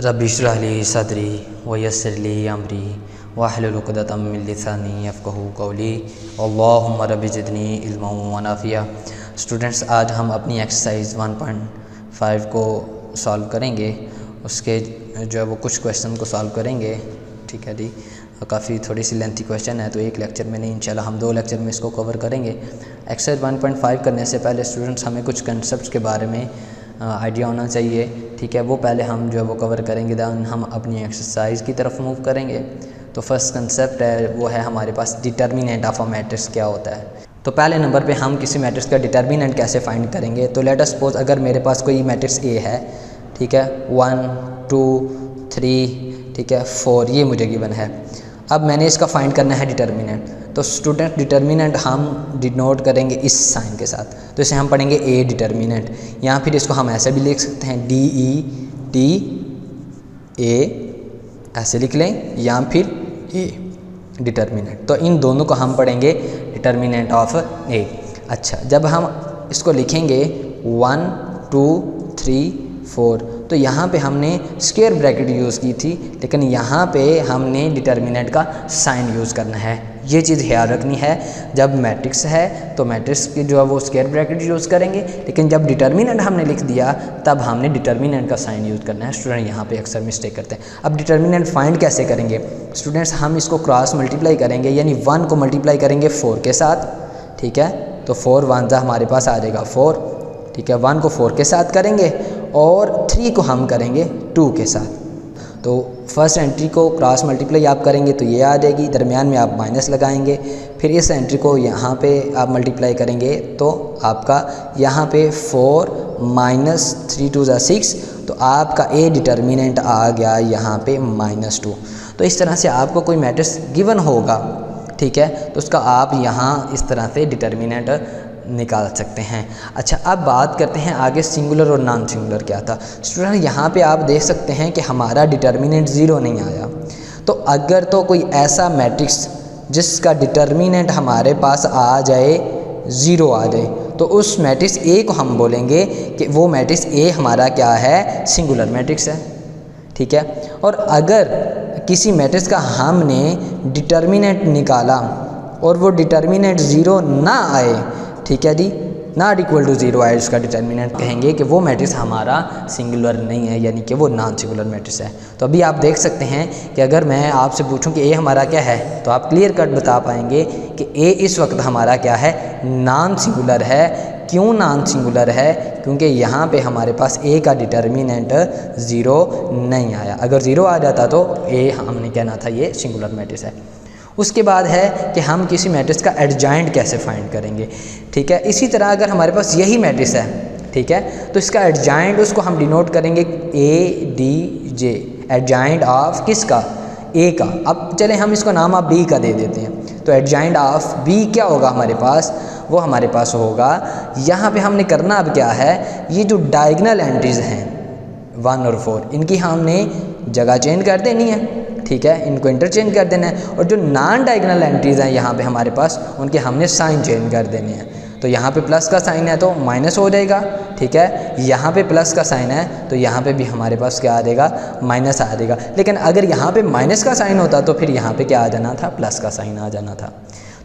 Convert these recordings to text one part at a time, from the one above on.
Rabbi इश्रह ली सदरी वयस्सिर ली अमरी वाहलुल उक़दतम मिन लिसानी यफ़क़हू क़ौली अल्लाहुम्मा रब्बि ज़िदनी इल्मन व नाफ़िया। स्टूडेंट्स, आज हम अपनी एक्सरसाइज 1.5 को सॉल्व करेंगे। उसके जो है वो कुछ क्वेश्चन को सॉल्व करेंगे। ठीक है जी, काफ़ी थोड़ी सी लेंथी क्वेश्चन है तो एक लेक्चर में नहीं, इंशाल्लाह हम 2 लेक्चर में इसको कवर करेंगे। एक्सरसाइज 1.5 करने से पहले स्टूडेंट्स हमें कुछ कंसेप्ट्स के बारे में आइडिया होना चाहिए। ठीक है, वो पहले हम जो है वो कवर करेंगे, दैन हम अपनी एक्सरसाइज की तरफ मूव करेंगे। तो फर्स्ट कंसेप्ट है वो है हमारे पास डिटर्मिनेंट ऑफ अ मैट्रिक्स क्या होता है। तो पहले नंबर पे हम किसी मैट्रिक्स का डिटर्मिनेंट कैसे फाइंड करेंगे। तो लेट अस सपोज अगर मेरे पास कोई मैट्रिक्स ए है, ठीक है, 1 2 3, ठीक है, 4 ये मुझे गिवन है। अब मैंने इसका फाइंड करना है डिटर्मिनेंट। तो स्टूडेंट डिटर्मिनेंट हम डिनोट करेंगे इस साइन के साथ, तो इसे हम पढ़ेंगे ए डिटर्मिनेंट, या फिर इसको हम ऐसे भी लिख सकते हैं DET A ऐसे लिख लें, या फिर ए डिटर्मिनेंट। तो इन दोनों को हम पढ़ेंगे डिटर्मिनेंट ऑफ ए। अच्छा, जब हम इसको लिखेंगे 1 2 3 4, तो यहाँ पे हमने स्क्वायर ब्रैकेट यूज़ की थी, लेकिन यहाँ पे हमने डिटर्मिनेंट का साइन यूज़ करना है। ये चीज़ ख्याल रखनी है, जब मैट्रिक्स है तो मैट्रिक्स की जो है वो स्क्वायर ब्रैकेट यूज़ करेंगे, लेकिन जब डिटर्मिनेंट हमने लिख दिया तब हमने डिटर्मिनेंट का साइन यूज़ करना है। स्टूडेंट यहाँ पे अक्सर मिस्टेक करते हैं। अब डिटर्मिनेंट फाइंड कैसे करेंगे स्टूडेंट्स, हम इसको क्रॉस मल्टीप्लाई करेंगे, यानी 1 को मल्टीप्लाई करेंगे 4 के साथ। ठीक है, तो 4 1 हमारे पास आ जाएगा 4। ठीक है, 1 को 4 के साथ करेंगे और 3 को हम करेंगे 2 के साथ। तो फर्स्ट एंट्री को क्रॉस मल्टीप्लाई आप करेंगे तो ये आ जाएगी, दरमियान में आप माइनस लगाएंगे, फिर इस एंट्री को यहाँ पे आप मल्टीप्लाई करेंगे तो आपका यहाँ पे 4 - 3 2 6, तो आपका ए डिटर्मिनेंट आ गया यहाँ पे -2। तो इस तरह से आपको कोई मैट्रिक्स गिवन होगा, ठीक है, तो उसका आप यहाँ इस तरह से डिटर्मिनेंट निकाल सकते हैं। अच्छा, अब बात करते हैं आगे सिंगुलर और नॉन सिंगुलर क्या था। स्टूडेंट यहाँ पे आप देख सकते हैं कि हमारा डिटर्मिनेंट 0 नहीं आया। तो अगर तो कोई ऐसा मैट्रिक्स जिसका डिटर्मिनेंट हमारे पास आ जाए 0 आ जाए, तो उस मैट्रिक्स ए को हम बोलेंगे कि वो मैट्रिक्स ए हमारा क्या है, सिंगुलर मैट्रिक्स है। ठीक है, और अगर किसी मैट्रिक्स का हमने डिटर्मिनेंट निकाला और वो डिटर्मिनेंट 0 ना आए, ठीक है जी, नॉट इक्वल टू 0 आए, उसका डिटर्मिनेंट कहेंगे कि वो मैट्रिक्स हमारा सिंगुलर नहीं है, यानी कि वो नॉन सिंगुलर मैट्रिक्स है। तो अभी आप देख सकते हैं कि अगर मैं आपसे पूछूं कि ए हमारा क्या है, तो आप क्लियर कट बता पाएंगे कि ए इस वक्त हमारा क्या है, नॉन सिंगुलर है। क्यों नॉन सिंगुलर है? क्योंकि यहाँ पे हमारे पास ए का डिटर्मिनेंट 0 नहीं आया। अगर 0 आ जाता तो ए हमने कहना था ये सिंगुलर मैट्रिक्स है। उसके बाद है कि हम किसी मैट्रिक्स का एडजॉइंट कैसे फाइंड करेंगे। ठीक है, इसी तरह अगर हमारे पास यही मैट्रिक्स है, ठीक है, तो इसका एडजॉइंट उसको हम डिनोट करेंगे ADJ, एडजॉइंट ऑफ किसका, ए का। अब चलें हम इसको नाम आप बी का दे देते हैं। तो एडजॉइंट ऑफ बी क्या होगा हमारे पास, वो हमारे पास होगा, यहाँ पे हमने करना अब क्या है, ये जो डायगोनल एंट्रीज हैं 1 और 4, इनकी हमने जगह चेंज कर देनी है। ठीक है, इनको इंटरचेंज कर देना है, और जो नॉन डायगोनल एंट्रीज हैं यहाँ पे हमारे पास, उनके हमने साइन चेंज कर देने हैं। तो यहाँ पे प्लस का साइन है तो माइनस हो जाएगा। ठीक है, यहाँ पे प्लस का साइन है तो यहाँ पे भी हमारे पास क्या आ जाएगा, माइनस आ जाएगा। लेकिन अगर यहाँ पे माइनस का साइन होता तो फिर यहाँ पे क्या आ जाना था, प्लस का साइन आ जाना था।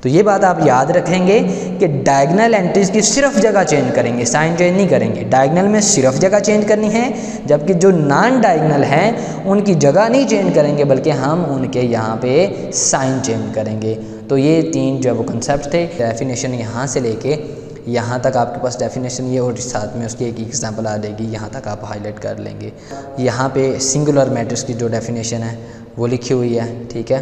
तो ये बात आप याद रखेंगे कि डायगोनल एंट्रीज की सिर्फ जगह चेंज करेंगे, साइन चेंज नहीं करेंगे। डायगोनल में सिर्फ जगह चेंज करनी है, जबकि जो नॉन डायगोनल हैं उनकी जगह नहीं चेंज करेंगे, बल्कि हम उनके यहाँ पे साइन चेंज करेंगे। तो ये 3 जो है वो कंसेप्ट थे। डेफिनेशन यहाँ से लेके यहाँ तक आपके पास डेफिनेशन ये, और साथ में उसकी एक एग्जांपल आ जाएगी, यहाँ तक आप हाईलाइट कर लेंगे। यहाँ पे सिंगुलर मैट्रिक्स की जो डेफिनेशन है वो लिखी हुई है। ठीक है,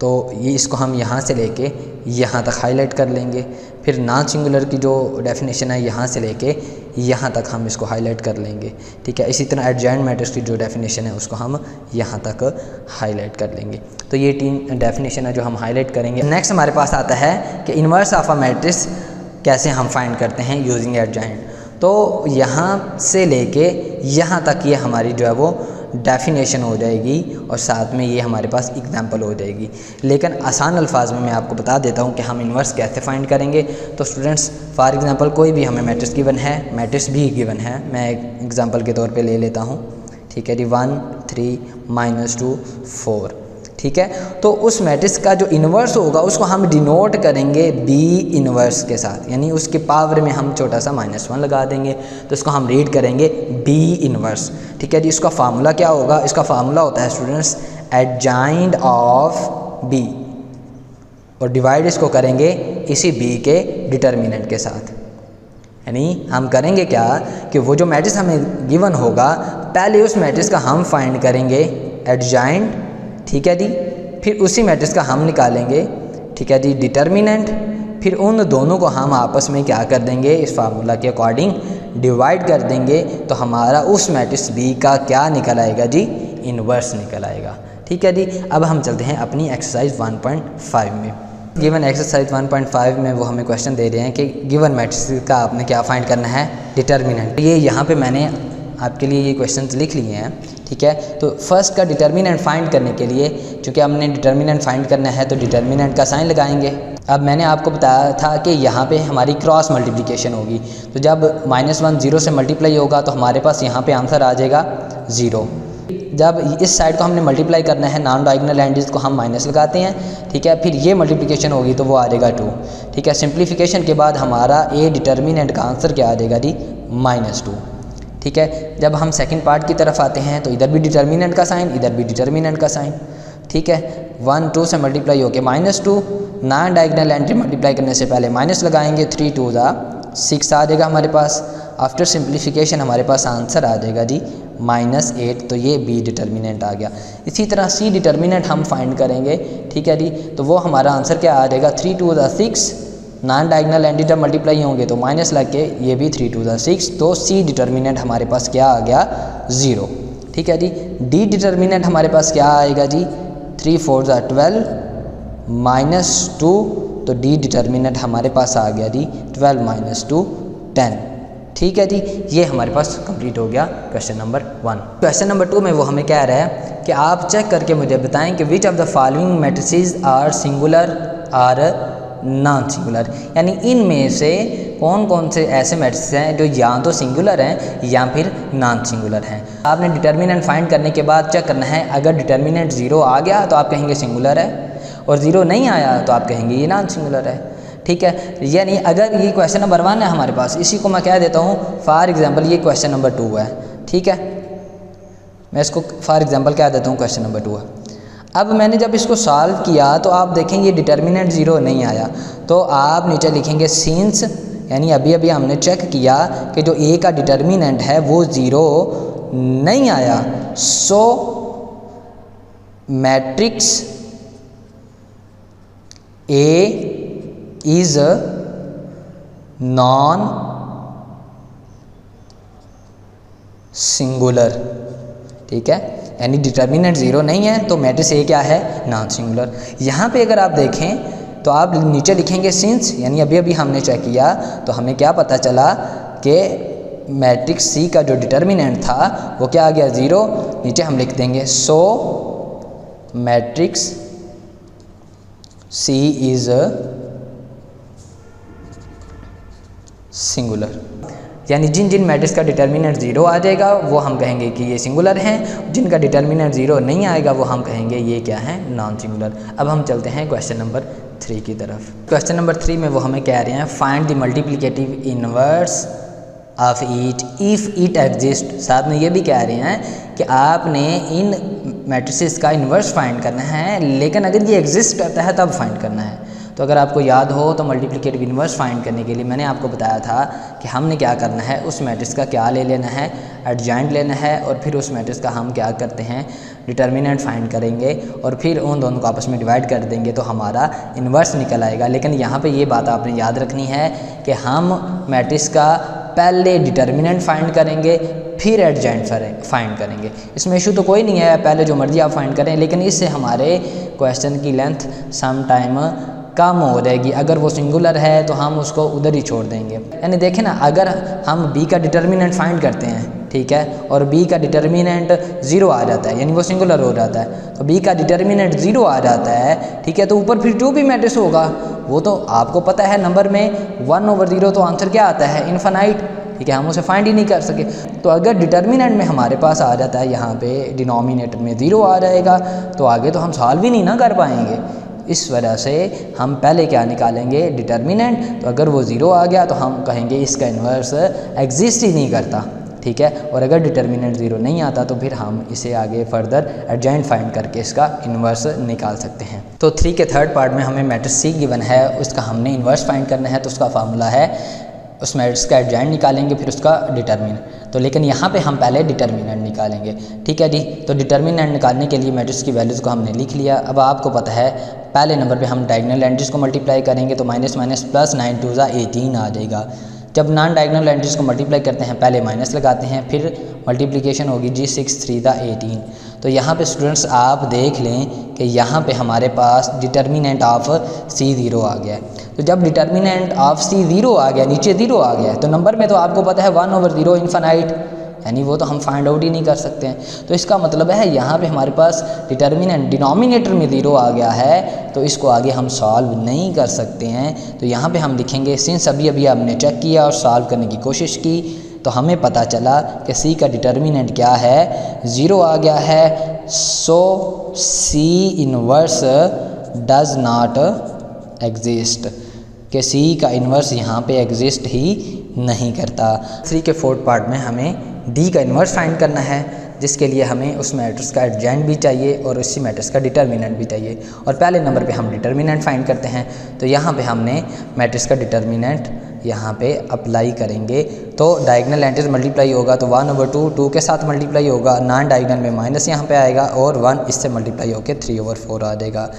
तो ये इसको हम यहाँ से लेके यहाँ तक हाईलाइट कर लेंगे। फिर नॉन सिंगुलर की जो डेफिनेशन है यहाँ से लेके यहाँ तक हम इसको हाईलाइट कर लेंगे। ठीक है, इसी तरह एडजॉइंट मैट्रिक्स की जो डेफिनेशन है उसको हम यहाँ तक हाईलाइट कर लेंगे। तो ये 3 डेफिनेशन है जो हम हाईलाइट करेंगे। नेक्स्ट हमारे पास आता है कि इन्वर्स ऑफ अ मैट्रिक्स कैसे हम फाइंड करते हैं यूजिंग एडजॉइंट। तो यहाँ से लेके यहाँ तक ये हमारी जो है वो डेफिनेशन हो जाएगी, और साथ में ये हमारे पास एग्जांपल हो जाएगी। लेकिन आसान अल्फाज में मैं आपको बता देता हूँ कि हम इन्वर्स कैसे फाइंड करेंगे। तो स्टूडेंट्स, फॉर एग्जांपल कोई भी हमें मैट्रिक्स गिवन है, मैट्रिक्स भी गिवन है, मैं एक एग्जांपल के तौर पे ले लेता हूँ। ठीक है जी, 1 3 -2 4, ठीक है। तो उस मैट्रिक्स का जो इन्वर्स होगा उसको हम डिनोट करेंगे B इन्वर्स के साथ, यानी उसके पावर में हम छोटा सा -1 लगा देंगे, तो इसको हम रीड करेंगे B इन्वर्स, ठीक है जी। इसका फार्मूला क्या होगा? इसका फार्मूला होता है स्टूडेंट्स एडजॉइंट ऑफ B, और डिवाइड इसको करेंगे इसी B के डिटर्मिनेंट के साथ। यानी हम करेंगे क्या कि वो जो मैट्रिक्स हमें गिवन होगा पहले उस मैट्रिक्स का हम फाइंड करेंगे एडजॉइंट, ठीक है जी, फिर उसी मैट्रिक्स का हम निकालेंगे, ठीक है जी, डिटर्मिनेंट, फिर उन दोनों को हम आपस में क्या कर देंगे, इस फार्मूला के अकॉर्डिंग डिवाइड कर देंगे, तो हमारा उस मैट्रिक्स B का क्या निकल आएगा जी? इन्वर्स निकल आएगा, ठीक है जी। अब हम चलते हैं अपनी एक्सरसाइज 1.5 में। गिवन एक्सरसाइज 1.5 में वो हमें क्वेश्चन दे रहे हैं कि गिवन मैट्रिक्स का आपने क्या फाइंड करना है? डिटर्मिनेंट। ये यहाँ पे मैंने आपके लिए ये क्वेश्चंस लिख लिए हैं, ठीक है। तो फर्स्ट का डिटर्मिनेंट फाइंड करने के लिए, चूँकि हमने डिटर्मिनेंट फाइंड करना है तो डिटर्मिनेंट का साइन लगाएंगे। अब मैंने आपको बताया था कि यहाँ पे हमारी क्रॉस मल्टीप्लिकेशन होगी, तो जब -1 0 से मल्टीप्लाई होगा तो हमारे पास यहाँ पे आंसर आ जाएगा 0। जब इस साइड को हमने मल्टीप्लाई करना है, नॉन डायगोनल एंडिस को हम माइनस लगाते हैं, ठीक है। फिर ये मल्टीप्लिकेशन होगी तो वो आ जाएगा 2, ठीक है। सिंप्लीफिकेशन के बाद हमारा ए डिटर्मिनेंट का आंसर क्या आ जाएगा जी? -2, ठीक है। जब हम सेकंड पार्ट की तरफ आते हैं तो इधर भी डिटर्मिनेंट का साइन, इधर भी डिटर्मिनेंट का साइन, ठीक है। 1 2 से मल्टीप्लाई होके -2, नॉन डायगोनल एंट्री मल्टीप्लाई करने से पहले माइनस लगाएंगे, 3 2 6 आ जाएगा हमारे पास। आफ्टर सिंप्लीफिकेशन हमारे पास आंसर आ जाएगा जी -8, तो ये B डिटर्मिनेंट आ गया। इसी तरह C डिटर्मिनेंट हम फाइंड करेंगे, ठीक है जी। तो वो हमारा आंसर क्या आ जाएगा? 3 2 6, नॉन डायगोनल एंटी जब मल्टीप्लाई होंगे तो माइनस लग के ये भी 3 2 6, तो C डिटर्मिनेंट हमारे पास क्या आ गया? 0, ठीक है जी। D डिटर्मिनेंट हमारे पास क्या आएगा जी? 3 4 12 -2, तो D डिटर्मिनेंट हमारे पास आ गया जी 12 -2 10, ठीक है जी। ये हमारे पास कंप्लीट हो गया क्वेश्चन नंबर 1। क्वेश्चन नंबर 2 में वो हमें कह रहा है कि आप चेक करके मुझे बताएं कि which of the following matrices are singular or non singular, यानी इनमें से कौन कौन से ऐसे मैट्रिक्स हैं जो या तो सिंगुलर हैं या फिर नॉन सिंगुलर हैं। आपने डिटर्मिनेंट फाइंड करने के बाद चेक करना है, अगर डिटर्मिनेंट 0 आ गया तो आप कहेंगे सिंगुलर है, और 0 नहीं आया तो आप कहेंगे ये नॉन सिंगुलर है, ठीक है। यानी अगर ये क्वेश्चन नंबर 1 है हमारे पास, इसी को मैं कह देता हूँ फॉर एग्जांपल ये क्वेश्चन नंबर 2 है, ठीक है। मैं इसको फॉर एग्जांपल कह देता हूँ क्वेश्चन नंबर 2 है। अब मैंने जब इसको सॉल्व किया तो आप देखेंगे ये डिटर्मिनेंट 0 नहीं आया, तो आप नीचे लिखेंगे सिंस, यानी अभी अभी हमने चेक किया कि जो A का डिटर्मिनेंट है वो 0 नहीं आया, so matrix A is non singular, ठीक है। यानी डिटर्मिनेंट 0 नहीं है तो मैट्रिक्स A क्या है? Non singular. यहाँ पे अगर आप देखें तो आप नीचे लिखेंगे सिंस, यानी अभी अभी हमने चेक किया तो हमें क्या पता चला कि मैट्रिक्स C का जो डिटर्मिनेंट था वो क्या आ गया? 0। नीचे हम लिख देंगे सो मैट्रिक्स C इज सिंगुलर, यानी जिन जिन मैट्रिक्स का डिटर्मिनेंट 0 आ जाएगा वो हम कहेंगे कि ये सिंगुलर हैं, जिनका डिटर्मिनेंट 0 नहीं आएगा वो हम कहेंगे ये क्या है? Non singular. अब हम चलते हैं क्वेश्चन नंबर 3 की तरफ। क्वेश्चन नंबर 3 में वो हमें कह रहे हैं find the multiplicative inverse of each if it exist. साथ में ये भी कह रहे हैं कि आपने इन मैट्रिसेस का इन्वर्स फाइंड करना है, लेकिन अगर ये एग्जिस्ट करता है तब फाइंड करना है। तो अगर आपको याद हो तो मल्टीप्लिकेटिव इन्वर्स फाइंड करने के लिए मैंने आपको बताया था कि हमने क्या करना है, उस मैट्रिक्स का क्या ले लेना है? एडजॉइंट लेना है, और फिर उस मैट्रिक्स का हम क्या करते हैं? डिटर्मिनेंट फाइंड करेंगे, और फिर उन दोनों को आपस में डिवाइड कर देंगे तो हमारा इन्वर्स निकल आएगा। लेकिन यहाँ पे ये बात आपने याद रखनी है कि हम मैट्रिक्स का पहले डिटर्मिनेंट फाइंड करेंगे फिर एडजॉइंट फाइंड करेंगे। इसमें इशू तो कोई नहीं है, पहले जो मर्जी आप फाइंड करें, लेकिन इससे हमारे क्वेश्चन की लेंथ सम टाइम कम हो जाएगी। अगर वो सिंगुलर है तो हम उसको उधर ही छोड़ देंगे। यानी देखें ना, अगर हम B का डिटर्मिनेंट फाइंड करते हैं, ठीक है, और B का डिटर्मिनेंट 0 आ जाता है, यानी वो सिंगुलर हो जाता है, तो B का डिटर्मिनेंट 0 आ जाता है, ठीक है, तो ऊपर फिर 2 भी मैट्रिक्स होगा। वो तो आपको पता है नंबर में 1/0 तो आंसर क्या आता है? इन्फिनाइट, ठीक है, हम उसे फाइंड ही नहीं कर सके। तो अगर डिटर्मिनेंट में हमारे पास आ जाता है यहाँ पे डिनोमिनेटर में 0 आ जाएगा तो आगे तो हम सॉल्व ही नहीं ना कर पाएंगे। इस वजह से हम पहले क्या निकालेंगे, डिटर्मिनेंट। तो अगर वो 0 आ गया तो हम कहेंगे इसका इन्वर्स एग्जिस्ट ही नहीं करता, ठीक है। और अगर डिटर्मिनेंट 0 नहीं आता तो फिर हम इसे आगे फर्दर एडजॉइंट फाइंड करके इसका इन्वर्स निकाल सकते हैं। तो 3 के थर्ड पार्ट में हमें मैट्रिक्स सी गिवन है, उसका हमने इन्वर्स फाइंड करना है। तो उसका फार्मूला है, उस मैट्रिक्स का एडजॉइंट निकालेंगे फिर उसका डिटर्मिनेंट। तो लेकिन यहाँ पे हम पहले डिटर्मिनेंट निकालेंगे, ठीक है जी। तो डिटर्मिनेंट निकालने के लिए मैट्रिक्स की वैल्यूज़ को हमने लिख लिया। अब आपको पता है पहले नंबर पे हम डायगोनल एंट्रीज को मल्टीप्लाई करेंगे तो माइनस माइनस प्लस 9 2 18 आ जाएगा। जब नॉन डायगोनल एंट्रीज को मल्टीप्लाई करते हैं पहले माइनस लगाते हैं, फिर मल्टीप्लिकेशन होगी जी 6 3 18। तो यहाँ पे स्टूडेंट्स आप देख लें कि यहाँ पे हमारे पास डिटर्मिनेंट ऑफ सी 0 आ गया है। तो जब डिटर्मिनेंट ऑफ सी 0 आ गया, नीचे 0 आ गया, तो नंबर में तो आपको पता है 1/0 इन्फिनाइट, यानी वो तो हम फाइंड आउट ही नहीं कर सकते हैं। तो इसका मतलब है यहाँ पे हमारे पास डिटर्मिनेंट डिनोमिनेटर में 0 आ गया है, तो इसको आगे हम सॉल्व नहीं कर सकते हैं। तो यहाँ पे हम लिखेंगे सिंस अभी हमने चेक किया और सॉल्व करने की कोशिश की तो हमें पता चला कि सी का डिटर्मिनेंट क्या है, 0 आ गया है। So C inverse does not exist, कि सी का इन्वर्स यहाँ पे एग्जिस्ट ही नहीं करता। 3 के फोर्थ पार्ट में हमें डी का इन्वर्स फाइंड करना है, जिसके लिए हमें उस मैट्रिक्स का एडजॉइंट भी चाहिए और उसी मैट्रिक्स का डिटर्मिनेंट भी चाहिए। और पहले नंबर पे हम डिटर्मिनेंट फाइंड करते हैं। तो यहाँ पे हमने मैट्रिक्स का डिटर्मिनेंट यहाँ पे अप्लाई करेंगे। तो डायगोनल एंट्रीज मल्टीप्लाई होगा तो 1/2 2 के साथ मल्टीप्लाई होगा, नॉन डायगोनल में माइनस यहाँ पे आएगा और 1 इससे मल्टीप्लाई होकर 3/4 आ जाएगा।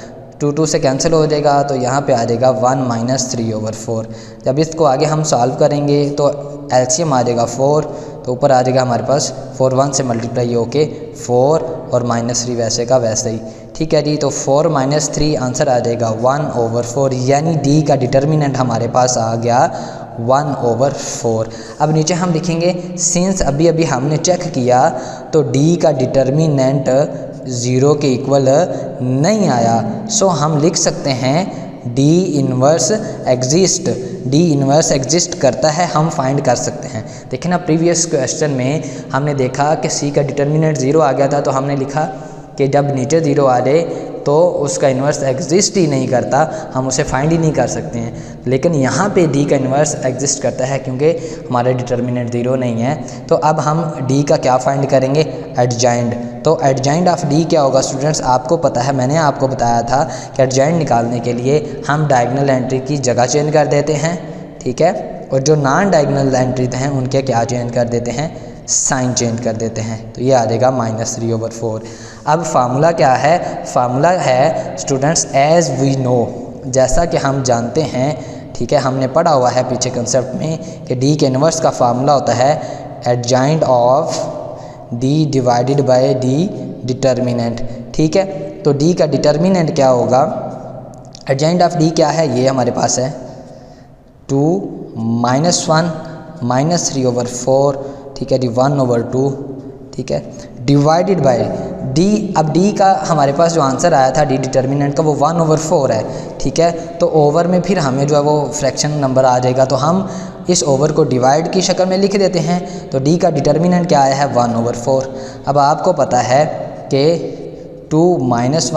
2 2 से कैंसिल हो जाएगा तो यहाँ पे आ जाएगा 1 - 3/4। जब इसको आगे हम सॉल्व करेंगे तो एलसीएम आ जाएगा 4, तो ऊपर आ जाएगा हमारे पास 4 1 से मल्टीप्लाई होके 4 और -3 वैसे का वैसे ही, ठीक है जी। तो 4 - 3 आंसर आ जाएगा 1/4, यानी डी का डिटर्मिनेंट हमारे पास आ गया 1/4। अब नीचे हम लिखेंगे सिंस अभी हमने चेक किया तो डी का डिटर्मिनेंट 0 के इक्वल नहीं आया, सो हम लिख सकते हैं D inverse exist. D inverse exist करता है, हम फाइंड कर सकते हैं। देखिए ना, प्रीवियस क्वेश्चन में हमने देखा कि सी का डिटर्मिनेंट 0 आ गया था, तो हमने लिखा कि जब नीचे 0 आ जाए तो उसका इन्वर्स एग्जिस्ट ही नहीं करता, हम उसे फाइंड ही नहीं कर सकते हैं। लेकिन यहाँ पे डी का इन्वर्स एग्जिस्ट करता है क्योंकि हमारा डिटर्मिनेंट 0 नहीं है। तो अब हम डी का क्या फाइंड करेंगे, एडजॉइंट। तो एडजॉइंट ऑफ डी क्या होगा स्टूडेंट्स, आपको पता है, मैंने आपको बताया था कि एडजॉइंट निकालने के लिए हम डायगोनल एंट्री की जगह चेंज कर देते हैं, ठीक है। और जो नॉन डायगोनल एंट्री हैं उनके क्या चेंज कर देते हैं, साइन चेंज कर देते हैं। तो ये आ जाएगा -3/4। अब फार्मूला क्या है, फार्मूला है स्टूडेंट्स एज वी नो, जैसा कि हम जानते हैं, ठीक है, हमने पढ़ा हुआ है पीछे कंसेप्ट में कि डी के इन्वर्स का फार्मूला होता है adjoint of D divided by D determinant, ठीक है। तो डी का डिटर्मिनेंट क्या होगा, एडजॉइंट ऑफ डी क्या है, ये हमारे पास है 2 - 1 - 3/4, ठीक है जी, 1/2, ठीक है, डिवाइडेड बाय डी। अब डी का हमारे पास जो आंसर आया था डी डिटर्मिनेंट का वो 1/4 है, ठीक है। तो ओवर में फिर हमें जो है वो फ्रैक्शन नंबर आ जाएगा, तो हम इस ओवर को डिवाइड की शक्ल में लिख देते हैं। तो डी का डिटर्मिनेंट क्या आया है, 1/4। अब आपको पता है कि 2 - 1 -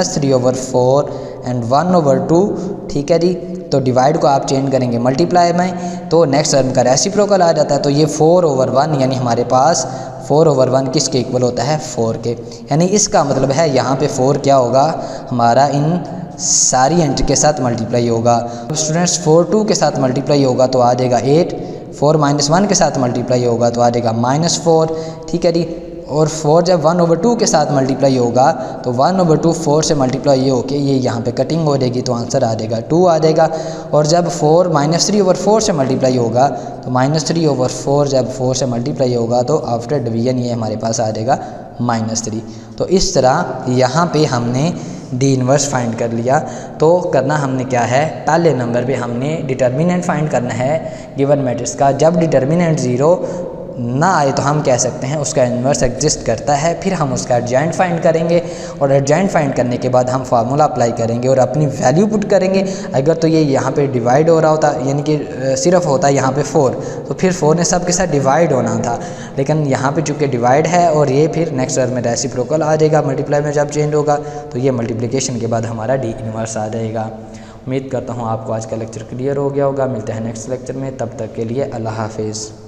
3/4 एंड 1/2, ठीक है जी। तो डिवाइड को आप चेंज करेंगे मल्टीप्लाई में, तो नेक्स्ट टर्म का रेसिप्रोकल आ जाता है। तो ये 4/1, यानी हमारे पास 4/1 किसके इक्वल होता है, 4 के। यानी इसका मतलब है यहाँ पे 4 क्या होगा, हमारा इन सारी एंट्री के साथ मल्टीप्लाई होगा। स्टूडेंट्स 4 2 के साथ मल्टीप्लाई होगा तो आ जाएगा 8, 4 - 1 के साथ मल्टीप्लाई होगा तो आ जाएगा -4, ठीक है जी। और 4 जब 1/2 के साथ मल्टीप्लाई होगा तो 1/2 4 से मल्टीप्लाई होके ये यहाँ पे कटिंग हो जाएगी, तो आंसर आ जाएगा 2 आ जाएगा। और जब 4 - 3/4 से मल्टीप्लाई होगा तो -3/4 जब 4 से मल्टीप्लाई होगा तो आफ्टर डिवीजन ये हमारे पास आ जाएगा -3। तो इस तरह यहाँ पे हमने डी इन्वर्स फाइंड कर लिया। तो करना हमने क्या है, पहले नंबर पे हमने डिटर्मिनेंट फाइंड करना है गिवन मैट्रिक्स का। जब डिटर्मिनेंट 0 ना आए तो हम कह सकते हैं उसका इन्वर्स एग्जिस्ट करता है। फिर हम उसका एडजॉइंट फाइंड करेंगे और एडजॉइंट फाइंड करने के बाद हम फार्मूला अप्लाई करेंगे और अपनी वैल्यू पुट करेंगे। अगर तो ये यहाँ पे डिवाइड हो रहा होता, यानी कि सिर्फ होता यहाँ पे 4, तो फिर 4 ने सब के साथ डिवाइड होना था, लेकिन यहाँ पे चूँकि डिवाइड है और ये फिर नेक्स्ट टर्म में रेसिप्रोकल आ जाएगा, मल्टीप्लाई में जब चेंज होगा तो ये मल्टीप्लिकेशन के बाद हमारा डी इनवर्स आ जाएगा। उम्मीद करता हूँ आपको आज का लेक्चर क्लियर हो गया होगा। मिलते हैं नेक्स्ट लेक्चर में, तब तक के लिए अल्लाह हाफिज़।